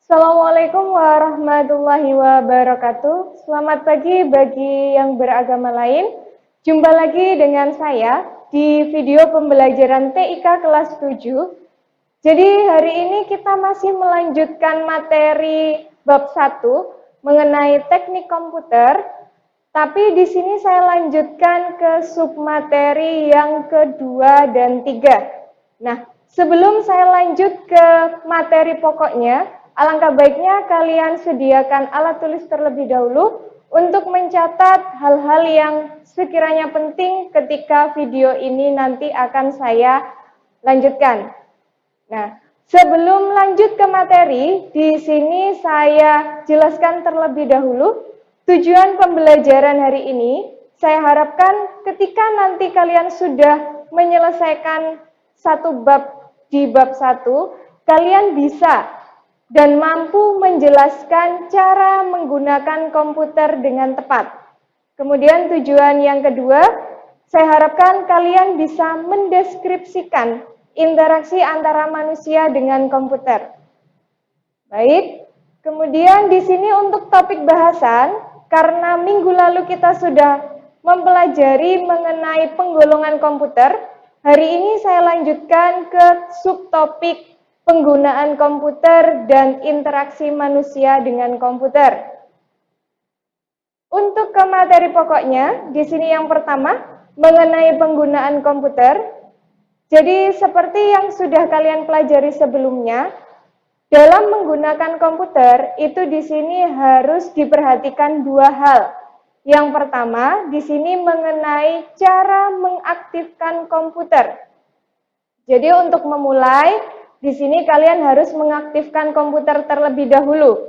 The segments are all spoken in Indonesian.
Assalamualaikum warahmatullahi wabarakatuh. Selamat pagi bagi yang beragama lain. Jumpa lagi dengan saya di video pembelajaran TIK kelas 7. Jadi hari ini kita masih melanjutkan materi bab 1 mengenai teknik komputer. Tapi di sini saya lanjutkan ke submateri yang kedua dan 3. Nah, sebelum saya lanjut ke materi pokoknya, alangkah baiknya kalian sediakan alat tulis terlebih dahulu untuk mencatat hal-hal yang sekiranya penting ketika video ini nanti akan saya lanjutkan. Nah, sebelum lanjut ke materi, di sini saya jelaskan terlebih dahulu tujuan pembelajaran hari ini. Saya harapkan ketika nanti kalian sudah menyelesaikan satu bab di bab 1, kalian bisa dan mampu menjelaskan cara menggunakan komputer dengan tepat. Kemudian tujuan yang kedua, saya harapkan kalian bisa mendeskripsikan interaksi antara manusia dengan komputer. Baik, kemudian di sini untuk topik bahasan, karena minggu lalu kita sudah mempelajari mengenai penggolongan komputer, hari ini saya lanjutkan ke subtopik penggunaan komputer dan interaksi manusia dengan komputer. Untuk ke materi pokoknya, di sini yang pertama, mengenai penggunaan komputer. Jadi seperti yang sudah kalian pelajari sebelumnya, dalam menggunakan komputer, itu di sini harus diperhatikan dua hal. Yang pertama, di sini mengenai cara mengaktifkan komputer. Jadi untuk memulai, di sini kalian harus mengaktifkan komputer terlebih dahulu.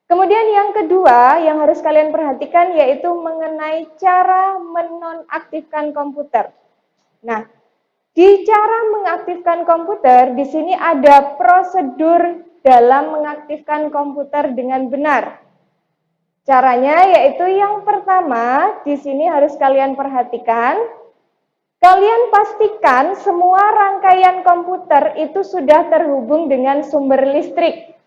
Kemudian yang kedua yang harus kalian perhatikan yaitu mengenai cara menonaktifkan komputer. Nah, di cara mengaktifkan komputer, di sini ada prosedur dalam mengaktifkan komputer dengan benar. Caranya yaitu yang pertama, di sini harus kalian perhatikan, kalian pastikan semua rangkaian komputer itu sudah terhubung dengan sumber listrik.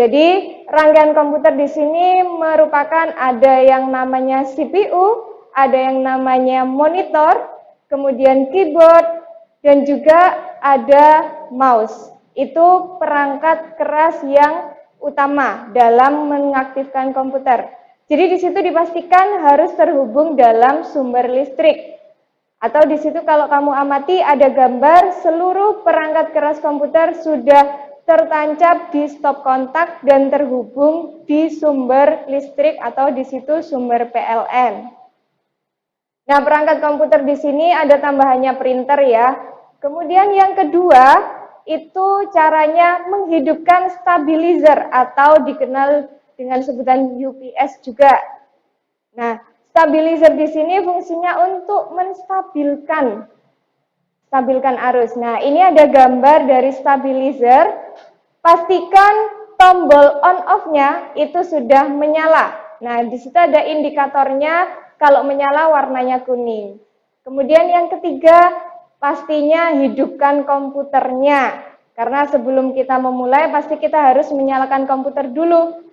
Jadi, rangkaian komputer di sini merupakan ada yang namanya CPU, ada yang namanya monitor, kemudian keyboard, dan juga ada mouse. Itu perangkat keras yang utama dalam mengaktifkan komputer. Jadi di situ dipastikan harus terhubung dalam sumber listrik. Atau di situ kalau kamu amati ada gambar seluruh perangkat keras komputer sudah tertancap di stop kontak dan terhubung di sumber listrik atau di situ sumber PLN. Nah, perangkat komputer di sini ada tambahannya printer ya. Kemudian yang kedua, itu caranya menghidupkan stabilizer atau dikenal dengan sebutan UPS juga. Nah, stabilizer di sini fungsinya untuk menstabilkan arus. Nah, ini ada gambar dari stabilizer. Pastikan tombol on off-nya itu sudah menyala. Nah, di situ ada indikatornya, kalau menyala warnanya kuning. Kemudian yang ketiga, pastinya hidupkan komputernya. Karena sebelum kita memulai, pasti kita harus menyalakan komputer dulu.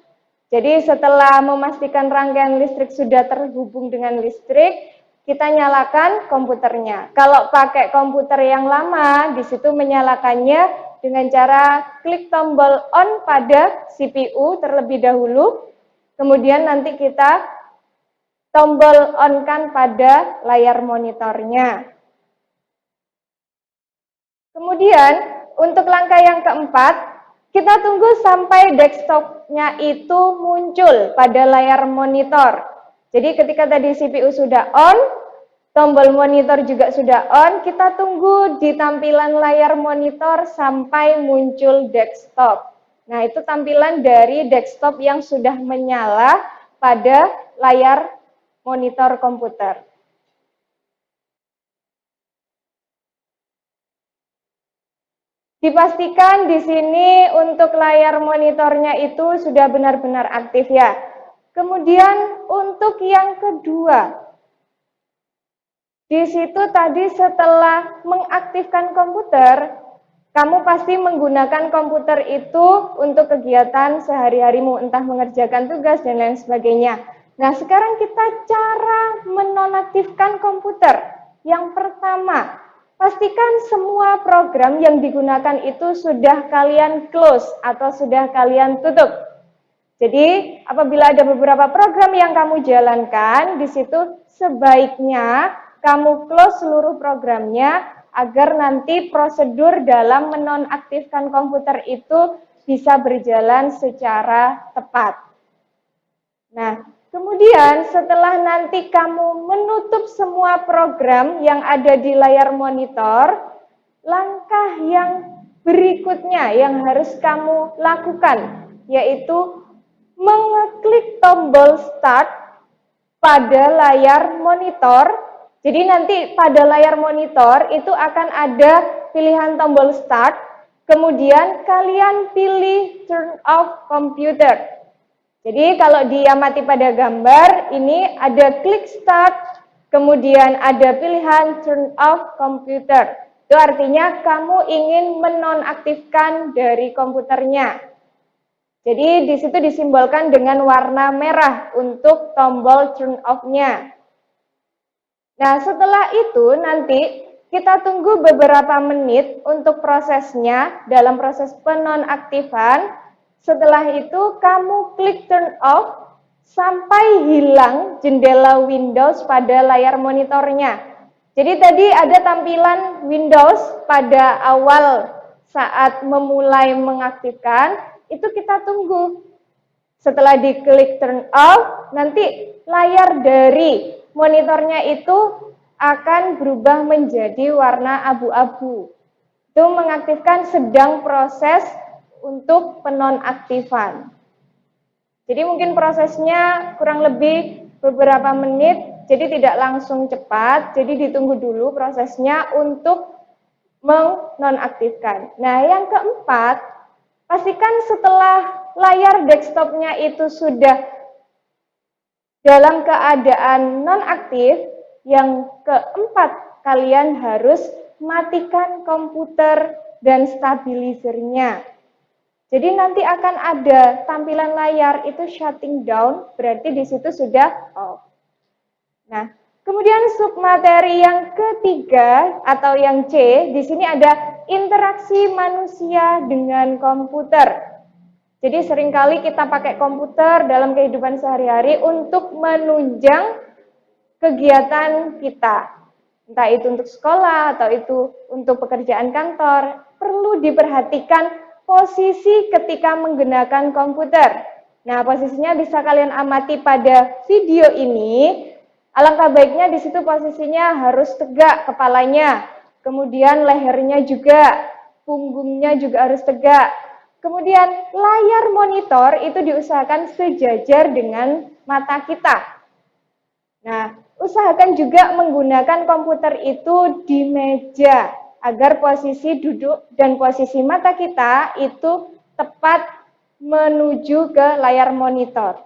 Jadi setelah memastikan rangkaian listrik sudah terhubung dengan listrik, kita nyalakan komputernya. Kalau pakai komputer yang lama, di situ menyalakannya dengan cara klik tombol on pada CPU terlebih dahulu, kemudian nanti kita tombol on-kan pada layar monitornya. Kemudian, untuk langkah yang keempat, kita tunggu sampai desktop-nya itu muncul pada layar monitor. Jadi ketika tadi CPU sudah on, tombol monitor juga sudah on, kita tunggu di tampilan layar monitor sampai muncul desktop. Nah, itu tampilan dari desktop yang sudah menyala pada layar monitor komputer. Dipastikan di sini untuk layar monitornya itu sudah benar-benar aktif ya. Kemudian untuk yang kedua, di situ tadi setelah mengaktifkan komputer, Kamu pasti menggunakan komputer itu untuk kegiatan sehari-harimu, entah mengerjakan tugas dan lain sebagainya. Nah, sekarang kita cara menonaktifkan komputer. Yang pertama, pastikan semua program yang digunakan itu sudah kalian close atau sudah kalian tutup. Jadi, apabila ada beberapa program yang kamu jalankan, di situ sebaiknya kamu close seluruh programnya agar nanti prosedur dalam menonaktifkan komputer itu bisa berjalan secara tepat. Nah, kemudian setelah nanti kamu menutup semua program yang ada di layar monitor, langkah yang berikutnya yang harus kamu lakukan yaitu mengeklik tombol start pada layar monitor. Jadi nanti pada layar monitor itu akan ada pilihan tombol start, kemudian kalian pilih turn off computer. Jadi kalau diamati pada gambar, ini ada klik start, kemudian ada pilihan turn off computer. Itu artinya kamu ingin menonaktifkan dari komputernya. Jadi di situ disimbolkan dengan warna merah untuk tombol turn off-nya. Nah, setelah itu nanti kita tunggu beberapa menit untuk prosesnya dalam proses penonaktifan. Setelah itu kamu klik turn off sampai hilang jendela Windows pada layar monitornya. Jadi tadi ada tampilan Windows pada awal saat memulai mengaktifkan, itu kita tunggu. Setelah diklik turn off, nanti layar dari monitornya itu akan berubah menjadi warna abu-abu. Itu mengaktifkan sedang proses untuk penonaktifan. Jadi mungkin prosesnya kurang lebih beberapa menit, jadi tidak langsung cepat, jadi ditunggu dulu prosesnya untuk menonaktifkan. Nah, yang keempat, pastikan setelah layar desktopnya itu sudah dalam keadaan nonaktif, yang keempat, kalian harus matikan komputer dan stabilizernya. Jadi nanti akan ada tampilan layar itu shutting down, berarti di situ sudah off. Nah, kemudian submateri yang ketiga atau yang C, di sini ada interaksi manusia dengan komputer. Jadi seringkali kita pakai komputer dalam kehidupan sehari-hari untuk menunjang kegiatan kita. Entah itu untuk sekolah atau itu untuk pekerjaan kantor, perlu diperhatikan posisi ketika menggunakan komputer. Nah, posisinya bisa kalian amati pada video ini. Alangkah baiknya di situ posisinya harus tegak kepalanya, kemudian lehernya juga, punggungnya juga harus tegak. Kemudian layar monitor itu diusahakan sejajar dengan mata kita. Nah, usahakan juga menggunakan komputer itu di meja agar posisi duduk dan posisi mata kita itu tepat menuju ke layar monitor.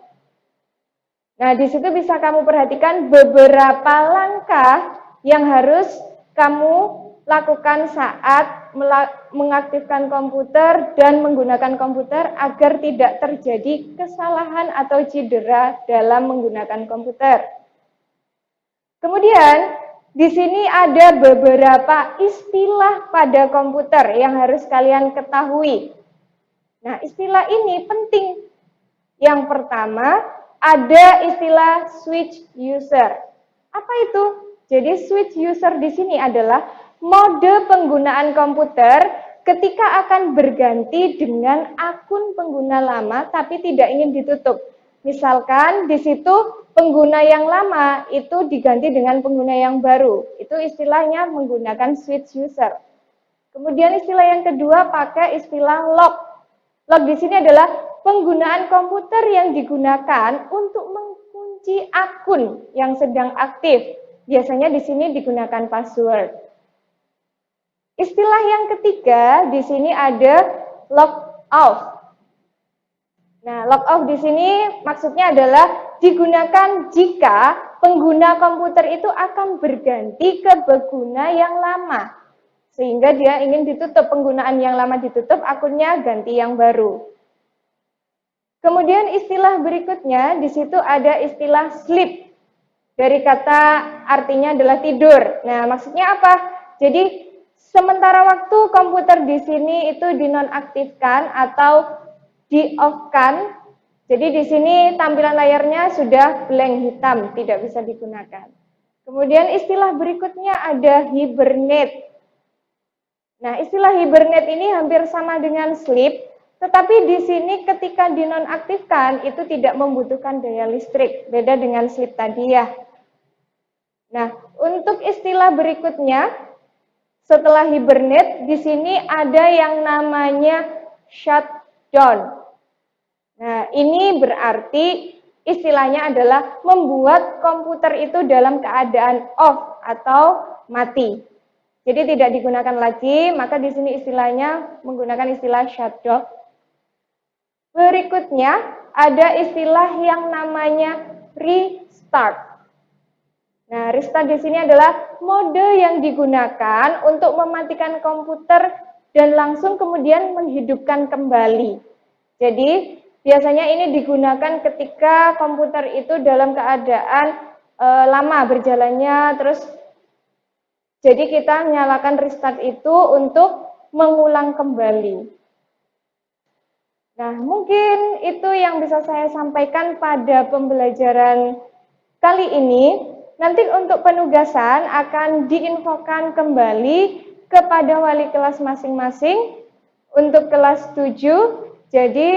Nah, di situ bisa kamu perhatikan beberapa langkah yang harus kamu lakukan saat mengaktifkan komputer dan menggunakan komputer agar tidak terjadi kesalahan atau cedera dalam menggunakan komputer. Kemudian, di sini ada beberapa istilah pada komputer yang harus kalian ketahui. Nah, istilah ini penting. Yang pertama, ada istilah switch user. Apa itu? Jadi switch user di sini adalah mode penggunaan komputer ketika akan berganti dengan akun pengguna lama tapi tidak ingin ditutup. Misalkan di situ pengguna yang lama itu diganti dengan pengguna yang baru. Itu istilahnya menggunakan switch user. Kemudian istilah yang kedua pakai istilah lock. Lock di sini adalah penggunaan komputer yang digunakan untuk mengunci akun yang sedang aktif. Biasanya di sini digunakan password. Istilah yang ketiga di sini ada lock off. Nah, lock off di sini maksudnya adalah digunakan jika pengguna komputer itu akan berganti ke pengguna yang lama. sehingga dia ingin ditutup, penggunaan yang lama ditutup, akunnya ganti yang baru. Kemudian istilah berikutnya, di situ ada istilah sleep. Dari kata artinya adalah tidur. Nah, maksudnya apa? Jadi, sementara waktu komputer di sini itu dinonaktifkan atau di-off-kan. Jadi di sini tampilan layarnya sudah blank hitam, tidak bisa digunakan. Kemudian istilah berikutnya ada hibernate. Nah, istilah hibernate ini hampir sama dengan sleep, tetapi di sini ketika dinonaktifkan itu tidak membutuhkan daya listrik, beda dengan sleep tadi ya. Nah, untuk istilah berikutnya, setelah hibernate, di sini ada yang namanya shutdown. Nah, ini berarti istilahnya adalah membuat komputer itu dalam keadaan off atau mati. Jadi tidak digunakan lagi, maka di sini istilahnya menggunakan istilah shutdown. Berikutnya ada istilah yang namanya restart. Nah, restart di sini adalah mode yang digunakan untuk mematikan komputer dan langsung kemudian menghidupkan kembali. Jadi, biasanya ini digunakan ketika komputer itu dalam keadaan lama berjalannya, terus jadi kita nyalakan restart itu untuk mengulang kembali. Nah, mungkin itu yang bisa saya sampaikan pada pembelajaran kali ini. Nanti untuk penugasan akan diinfokan kembali kepada wali kelas masing-masing untuk kelas 7. Jadi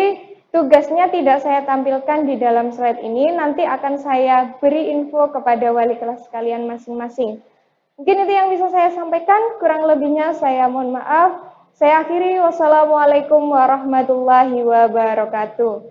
tugasnya tidak saya tampilkan di dalam slide ini, nanti akan saya beri info kepada wali kelas kalian masing-masing. Mungkin itu yang bisa saya sampaikan, kurang lebihnya saya mohon maaf. Saya akhiri, wassalamualaikum warahmatullahi wabarakatuh.